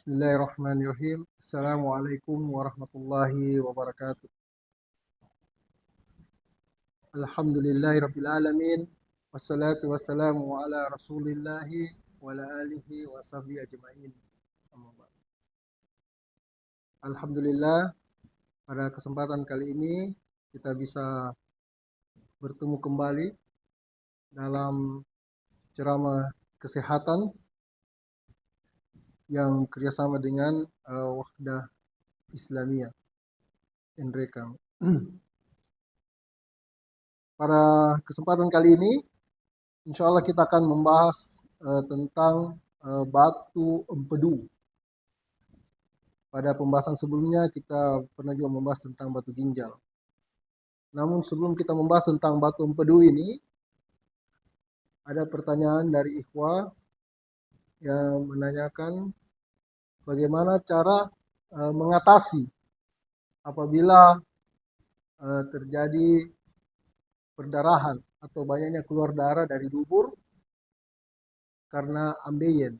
Bismillahirrahmanirrahim. Assalamualaikum warahmatullahi wabarakatuh. Alhamdulillahirabbil alamin. Wassalatu wassalamu ala Rasulillahi wa ala alihi wa sahbihi ajmain. Amma ba'd. Alhamdulillah, pada kesempatan kali ini kita bisa bertemu kembali dalam ceramah kesehatan yang kerjasama dengan Wahdah Islamiyah NREKAM. Pada kesempatan kali ini, insya Allah kita akan membahas tentang batu empedu. Pada pembahasan sebelumnya kita pernah juga membahas tentang batu ginjal. Namun sebelum kita membahas tentang batu empedu ini, ada pertanyaan dari ikhwah yang menanyakan bagaimana cara mengatasi apabila terjadi perdarahan atau banyaknya keluar darah dari dubur karena ambeien.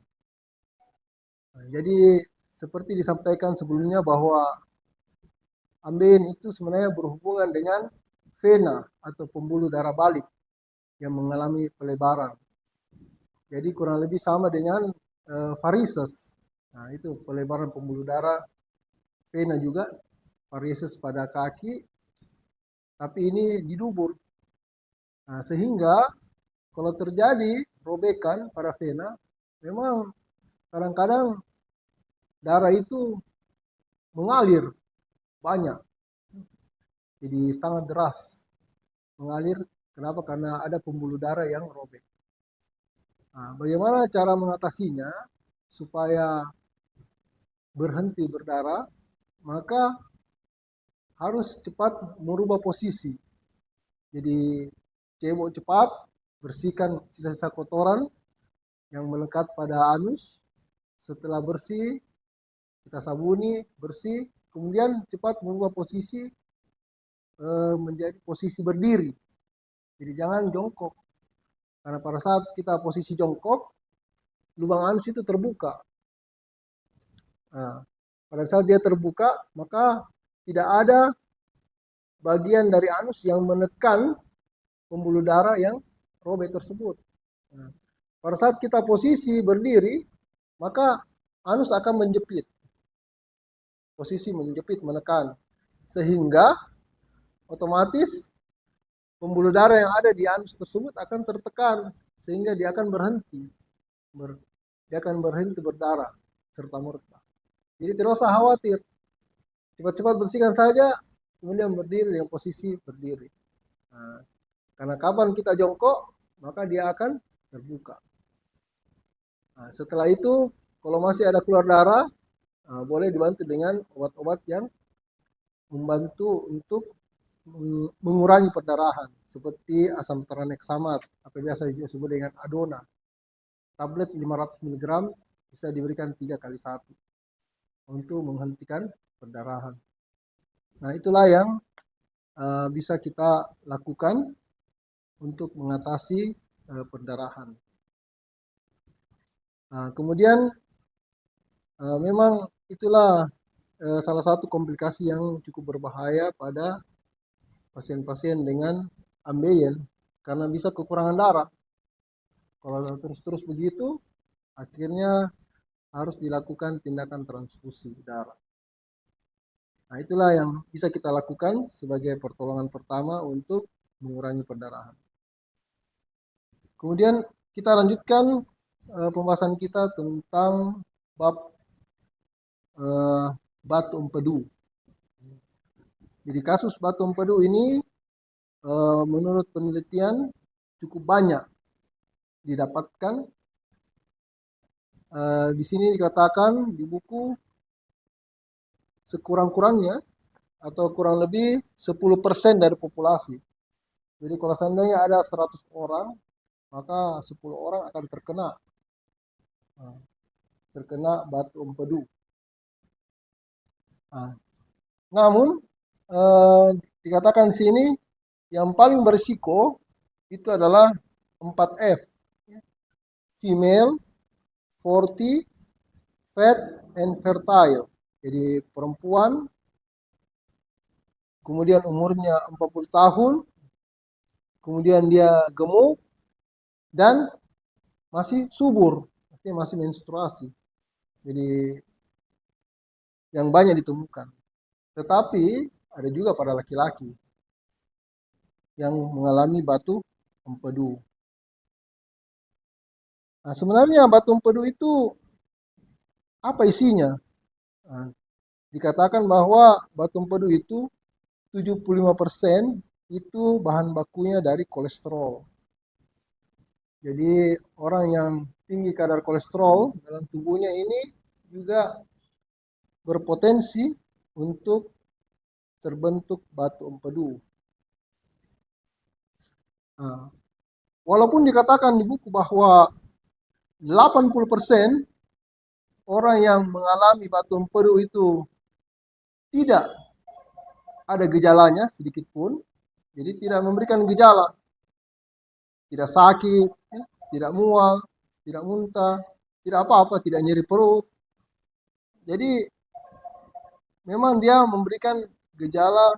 Jadi seperti disampaikan sebelumnya bahwa ambeien itu sebenarnya berhubungan dengan vena atau pembuluh darah balik yang mengalami pelebaran. Jadi kurang lebih sama dengan varises. Nah, itu pelebaran pembuluh darah, vena juga, varises pada kaki, tapi ini di dubur. Nah, sehingga kalau terjadi robekan pada vena, memang kadang-kadang darah itu mengalir banyak. Jadi sangat deras mengalir. Kenapa? Karena ada pembuluh darah yang robek. Nah, bagaimana cara mengatasinya supaya berhenti berdarah? Maka harus cepat merubah posisi. Jadi cebok cepat, bersihkan sisa-sisa kotoran yang melekat pada anus. Setelah bersih, kita sabuni, bersih, kemudian cepat merubah posisi menjadi posisi berdiri. Jadi jangan jongkok. Karena pada saat kita posisi jongkok, lubang anus itu terbuka. Nah, pada saat dia terbuka, maka tidak ada bagian dari anus yang menekan pembuluh darah yang robek tersebut. Nah, pada saat kita posisi berdiri, maka anus akan menjepit. Posisi menjepit, menekan. Sehingga otomatis pembuluh darah yang ada di anus tersebut akan tertekan. Sehingga dia akan berhenti. Dia akan berhenti berdarah serta-merta. Jadi tidak usah khawatir. Cepat-cepat bersihkan saja, kemudian berdiri dengan posisi berdiri. Nah, karena kapan kita jongkok, maka dia akan terbuka. Nah, setelah itu, kalau masih ada keluar darah, boleh dibantu dengan obat-obat yang membantu untuk mengurangi perdarahan, seperti asam tranexamat, atau biasa disebut dengan Adona. Tablet 500 mg bisa diberikan 3 kali 1 untuk menghentikan perdarahan. Nah, itulah yang bisa kita lakukan untuk mengatasi perdarahan. Nah, kemudian memang itulah salah satu komplikasi yang cukup berbahaya pada pasien-pasien dengan ambeien karena bisa kekurangan darah. Kalau terus-terus begitu, akhirnya harus dilakukan tindakan transfusi darah. Nah, itulah yang bisa kita lakukan sebagai pertolongan pertama untuk mengurangi perdarahan. Kemudian kita lanjutkan pembahasan kita tentang bab batu empedu. Jadi kasus batu empedu ini menurut penelitian cukup banyak didapatkan. Di sini dikatakan di buku sekurang-kurangnya atau kurang lebih 10% dari populasi. Jadi kalau seandainya ada 100 orang, maka 10 orang akan terkena batu empedu. Nah, namun dikatakan di sini yang paling berisiko itu adalah 4F. Female, 40, fat, infertile. Jadi perempuan, kemudian umurnya 40 tahun, kemudian dia gemuk dan masih subur, artinya masih menstruasi. Jadi yang banyak ditemukan. Tetapi ada juga pada laki-laki yang mengalami batu empedu. Nah, sebenarnya batu empedu itu apa isinya? Nah, dikatakan bahwa batu empedu itu 75% itu bahan bakunya dari kolesterol. Jadi orang yang tinggi kadar kolesterol dalam tubuhnya ini juga berpotensi untuk terbentuk batu empedu. Nah, walaupun dikatakan di buku bahwa 80% orang yang mengalami batu empedu itu tidak ada gejalanya sedikit pun, jadi tidak memberikan gejala, tidak sakit, ya, tidak mual, tidak muntah, tidak apa-apa, tidak nyeri perut. Jadi memang dia memberikan gejala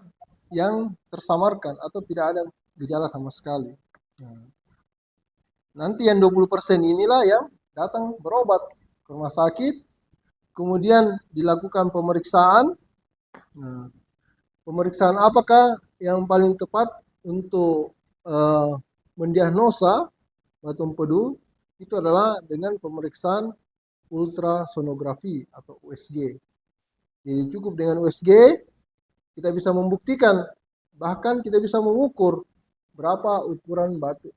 yang tersamarkan atau tidak ada gejala sama sekali. Nah, nanti yang 20% inilah yang datang berobat ke rumah sakit, kemudian dilakukan pemeriksaan. Nah, pemeriksaan apakah yang paling tepat untuk mendiagnosa batu empedu? Itu adalah dengan pemeriksaan ultrasonografi atau USG. Jadi cukup dengan USG kita bisa membuktikan, bahkan kita bisa mengukur berapa ukuran batu,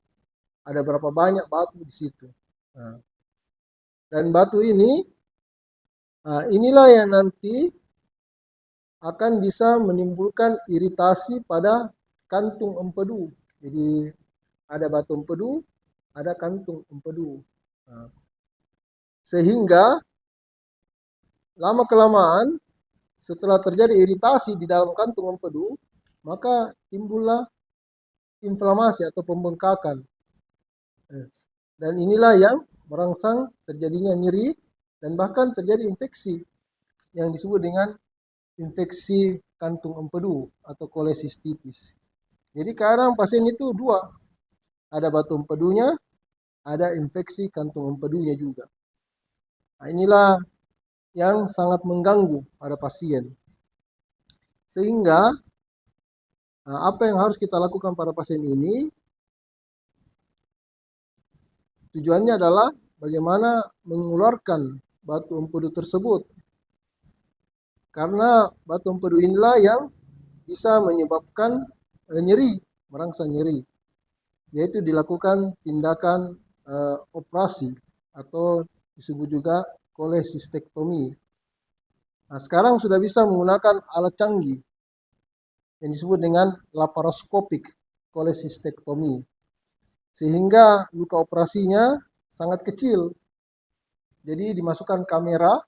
ada berapa banyak batu di situ. Nah, dan batu ini, inilah yang nanti akan bisa menimbulkan iritasi pada kantung empedu. Jadi ada batu empedu, ada kantung empedu. Nah, sehingga lama kelamaan setelah terjadi iritasi di dalam kantung empedu, maka timbullah inflamasi atau pembengkakan. Dan inilah yang merangsang terjadinya nyeri dan bahkan terjadi infeksi yang disebut dengan infeksi kantung empedu atau kolesistitis. Jadi kadang pasien itu dua, ada batu empedunya, ada infeksi kantung empedunya juga. Nah, inilah yang sangat mengganggu pada pasien. Sehingga apa yang harus kita lakukan pada pasien ini? Tujuannya adalah bagaimana mengeluarkan batu empedu tersebut. Karena batu empedu inilah yang bisa menyebabkan nyeri, merangsang nyeri. Yaitu dilakukan tindakan operasi atau disebut juga kolesistektomi. Nah, sekarang sudah bisa menggunakan alat canggih yang disebut dengan laparoskopik kolesistektomi. Sehingga luka operasinya sangat kecil. Jadi dimasukkan kamera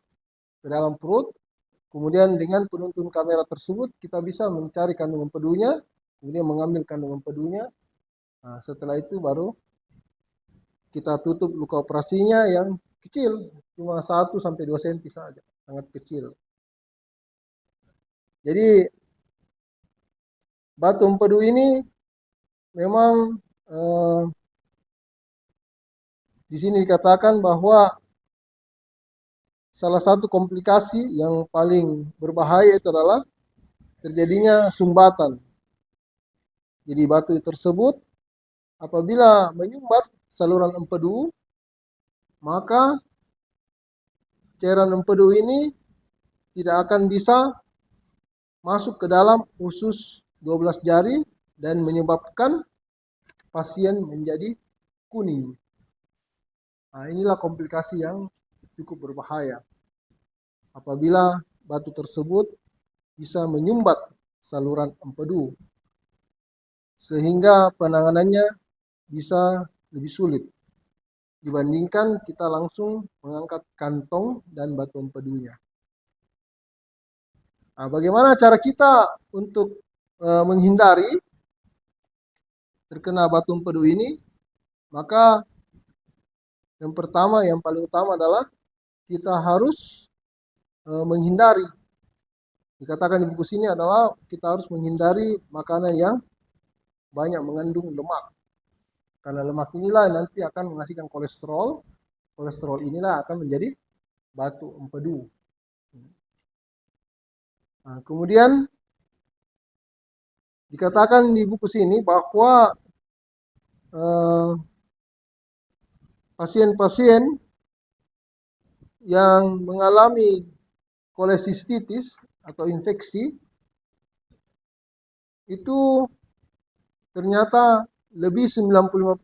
ke dalam perut, kemudian dengan penuntun kamera tersebut kita bisa mencari kandungan empedunya, kemudian mengambil kandungan empedunya. Nah, setelah itu baru kita tutup luka operasinya yang kecil, cuma 1-2 cm saja, sangat kecil. Jadi batu empedu ini memang di sini dikatakan bahwa salah satu komplikasi yang paling berbahaya itu adalah terjadinya sumbatan. Jadi batu tersebut apabila menyumbat saluran empedu, maka cairan empedu ini tidak akan bisa masuk ke dalam usus 12 jari dan menyebabkan pasien menjadi kuning. Nah, inilah komplikasi yang cukup berbahaya. Apabila batu tersebut bisa menyumbat saluran empedu, sehingga penanganannya bisa lebih sulit dibandingkan kita langsung mengangkat kantong dan batu empedunya. Nah, bagaimana cara kita untuk menghindari terkena batu empedu ini? Maka yang pertama, yang paling utama adalah kita harus menghindari. Dikatakan di buku sini adalah kita harus menghindari makanan yang banyak mengandung lemak. Karena lemak inilah nanti akan menghasilkan kolesterol. Kolesterol inilah akan menjadi batu empedu. Nah, kemudian dikatakan di buku sini bahwa pasien-pasien yang mengalami kolesistitis atau infeksi itu ternyata lebih 95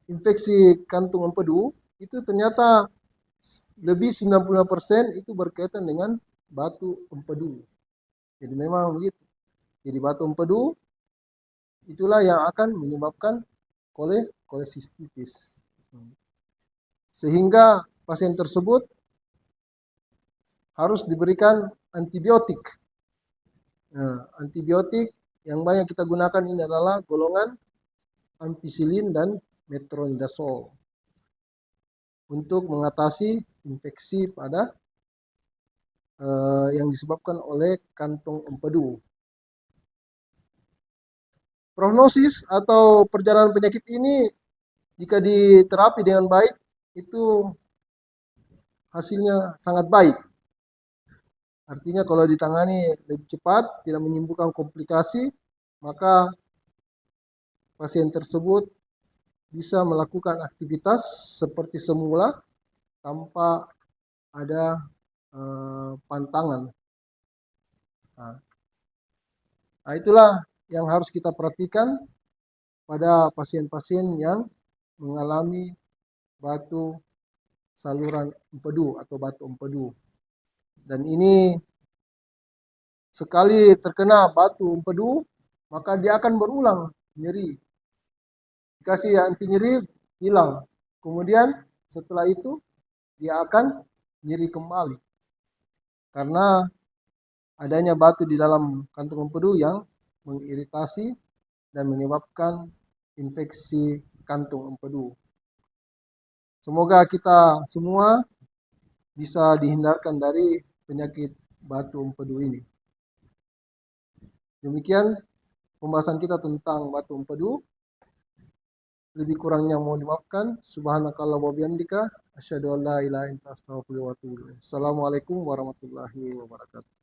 infeksi kantung empedu itu ternyata lebih 95% itu berkaitan dengan batu empedu. Jadi memang begitu. Jadi batu empedu itulah yang akan menyebabkan kolesistitis. Sehingga pasien tersebut harus diberikan antibiotik. Nah, antibiotik yang banyak kita gunakan ini adalah golongan ampicillin dan metronidazole untuk mengatasi infeksi pada yang disebabkan oleh kantung empedu. Prognosis atau perjalanan penyakit ini jika diterapi dengan baik itu hasilnya sangat baik. Artinya kalau ditangani lebih cepat, tidak menimbulkan komplikasi, maka pasien tersebut bisa melakukan aktivitas seperti semula tanpa ada pantangan. Nah, itulah yang harus kita perhatikan pada pasien-pasien yang mengalami batu saluran empedu atau batu empedu. Dan ini sekali terkena batu empedu, maka dia akan berulang nyeri. Dikasih anti nyeri, hilang. Kemudian setelah itu dia akan nyeri kembali. Karena adanya batu di dalam kantung empedu yang mengiritasi dan menyebabkan infeksi kantung empedu. Semoga kita semua bisa dihindarkan dari penyakit batu empedu ini. Demikian pembahasan kita tentang batu empedu. Lebih kurangnya mohon dimaafkan. Subhanakallah wa bihamdika asyhadu an la ilaha illa anta astaghfiruka wa atubu ilaik. Assalamualaikum warahmatullahi wabarakatuh.